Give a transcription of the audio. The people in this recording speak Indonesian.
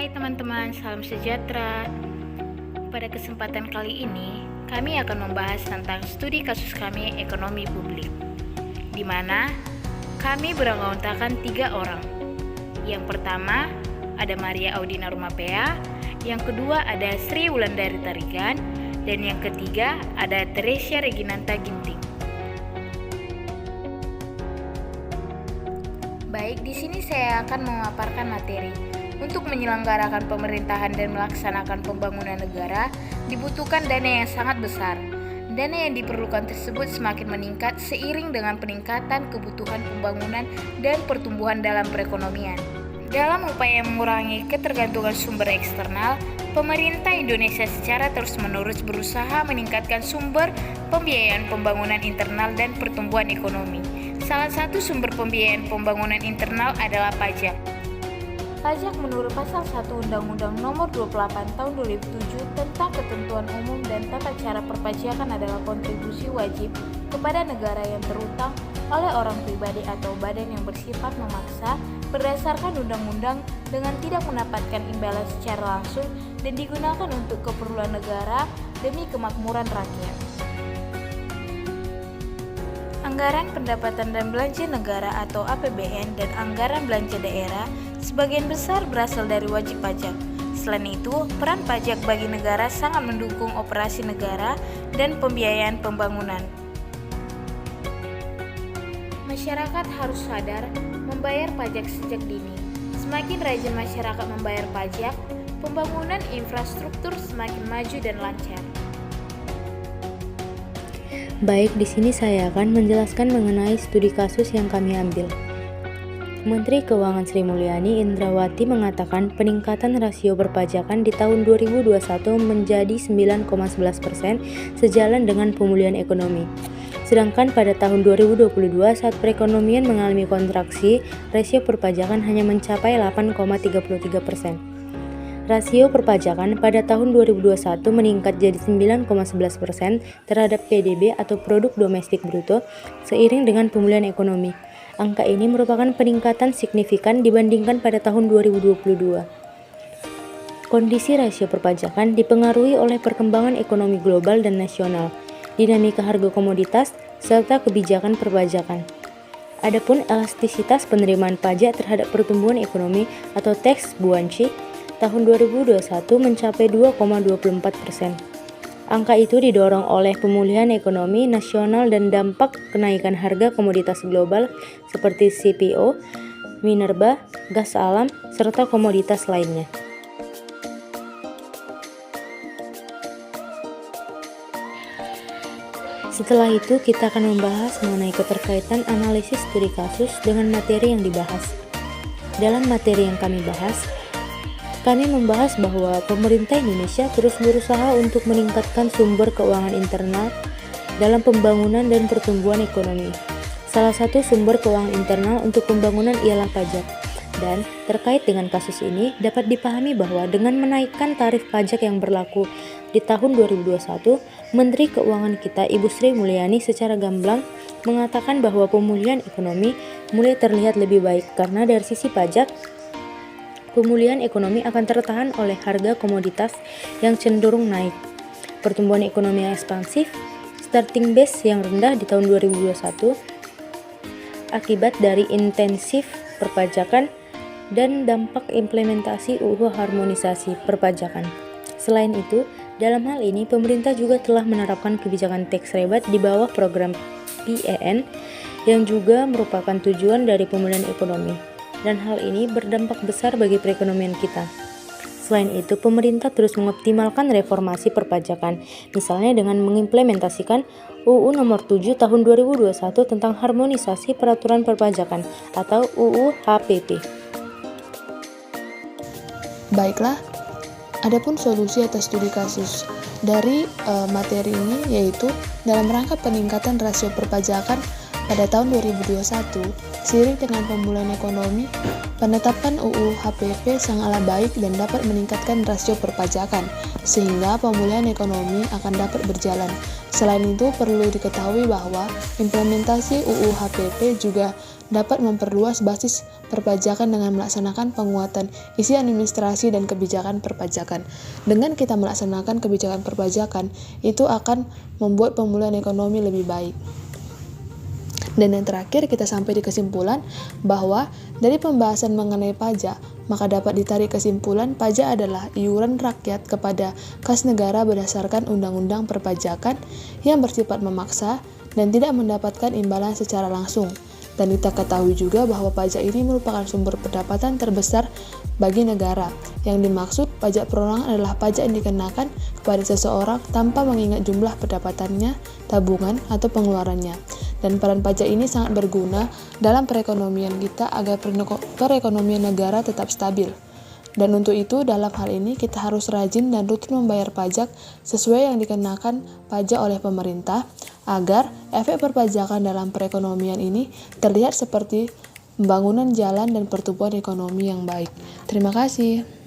Hai teman-teman, salam sejahtera. Pada kesempatan kali ini, kami akan membahas tentang studi kasus kami ekonomi publik, di mana kami beranggotakan 3 orang. Yang pertama, ada Maria Audina Rumapea, yang kedua ada Sri Wulandari Tarigan, dan yang ketiga ada Teresia Reginanta Ginting. Baik, di sini saya akan memaparkan materi. Untuk menyelenggarakan pemerintahan dan melaksanakan pembangunan negara, dibutuhkan dana yang sangat besar. Dana yang diperlukan tersebut semakin meningkat seiring dengan peningkatan kebutuhan pembangunan dan pertumbuhan dalam perekonomian. Dalam upaya mengurangi ketergantungan sumber eksternal, pemerintah Indonesia secara terus-menerus berusaha meningkatkan sumber pembiayaan pembangunan internal dan pertumbuhan ekonomi. Salah satu sumber pembiayaan pembangunan internal adalah pajak. Pajak menurut Pasal 1 Undang-Undang Nomor 28 Tahun 2007 tentang Ketentuan Umum dan Tata Cara Perpajakan adalah kontribusi wajib kepada negara yang terutang oleh orang pribadi atau badan yang bersifat memaksa berdasarkan undang-undang dengan tidak mendapatkan imbalan secara langsung dan digunakan untuk keperluan negara demi kemakmuran rakyat. Anggaran pendapatan dan belanja negara atau APBN dan anggaran belanja daerah sebagian besar berasal dari wajib pajak. Selain itu, peran pajak bagi negara sangat mendukung operasi negara dan pembiayaan pembangunan. Masyarakat harus sadar membayar pajak sejak dini. Semakin rajin masyarakat membayar pajak, pembangunan infrastruktur semakin maju dan lancar. Baik, di sini saya akan menjelaskan mengenai studi kasus yang kami ambil. Menteri Keuangan Sri Mulyani Indrawati mengatakan peningkatan rasio perpajakan di tahun 2021 menjadi 9,11% sejalan dengan pemulihan ekonomi. Sedangkan pada tahun 2022 saat perekonomian mengalami kontraksi, rasio perpajakan hanya mencapai 8,33%. Rasio perpajakan pada tahun 2021 meningkat jadi 9,11% terhadap PDB atau Produk Domestik Bruto seiring dengan pemulihan ekonomi. Angka ini merupakan peningkatan signifikan dibandingkan pada tahun 2022. Kondisi rasio perpajakan dipengaruhi oleh perkembangan ekonomi global dan nasional, dinamika harga komoditas, serta kebijakan perpajakan. Adapun elastisitas penerimaan pajak terhadap pertumbuhan ekonomi atau tax buoyancy tahun 2021 mencapai 2,24%. Angka itu didorong oleh pemulihan ekonomi nasional dan dampak kenaikan harga komoditas global seperti CPO, minerba, gas alam, serta komoditas lainnya. Setelah itu, kita akan membahas mengenai keterkaitan analisis studi kasus dengan materi yang dibahas. Dalam materi yang kami bahas, kami membahas bahwa pemerintah Indonesia terus berusaha untuk meningkatkan sumber keuangan internal dalam pembangunan dan pertumbuhan ekonomi. Salah satu sumber keuangan internal untuk pembangunan ialah pajak. Dan terkait dengan kasus ini dapat dipahami bahwa dengan menaikkan tarif pajak yang berlaku di tahun 2021, Menteri Keuangan kita Ibu Sri Mulyani secara gamblang mengatakan bahwa pemulihan ekonomi mulai terlihat lebih baik karena dari sisi pajak, pemulihan ekonomi akan tertahan oleh harga komoditas yang cenderung naik, pertumbuhan ekonomi yang ekspansif, starting base yang rendah di tahun 2021, akibat dari intensif perpajakan, dan dampak implementasi UU harmonisasi perpajakan. Selain itu, dalam hal ini pemerintah juga telah menerapkan kebijakan tax rebate di bawah program PEN yang juga merupakan tujuan dari pemulihan ekonomi. Dan hal ini berdampak besar bagi perekonomian kita. Selain itu, pemerintah terus mengoptimalkan reformasi perpajakan, misalnya dengan mengimplementasikan UU Nomor 7 Tahun 2021 tentang Harmonisasi Peraturan Perpajakan atau UU HPP. Baiklah, adapun solusi atas studi kasus dari materi ini yaitu dalam rangka peningkatan rasio perpajakan pada tahun 2021, seiring dengan pemulihan ekonomi, penetapan UU HPP sangatlah baik dan dapat meningkatkan rasio perpajakan, sehingga pemulihan ekonomi akan dapat berjalan. Selain itu, perlu diketahui bahwa implementasi UU HPP juga dapat memperluas basis perpajakan dengan melaksanakan penguatan isi administrasi dan kebijakan perpajakan. Dengan kita melaksanakan kebijakan perpajakan, itu akan membuat pemulihan ekonomi lebih baik. Dan yang terakhir, kita sampai di kesimpulan bahwa dari pembahasan mengenai pajak, maka dapat ditarik kesimpulan pajak adalah iuran rakyat kepada kas negara berdasarkan undang-undang perpajakan yang bersifat memaksa dan tidak mendapatkan imbalan secara langsung. Dan kita ketahui juga bahwa pajak ini merupakan sumber pendapatan terbesar bagi negara. Yang dimaksud pajak perorangan adalah pajak yang dikenakan kepada seseorang tanpa mengingat jumlah pendapatannya, tabungan, atau pengeluarannya. Dan peran pajak ini sangat berguna dalam perekonomian kita agar perekonomian negara tetap stabil. Dan untuk itu, dalam hal ini kita harus rajin dan rutin membayar pajak sesuai yang dikenakan pajak oleh pemerintah, agar efek perpajakan dalam perekonomian ini terlihat seperti pembangunan jalan dan pertumbuhan ekonomi yang baik. Terima kasih.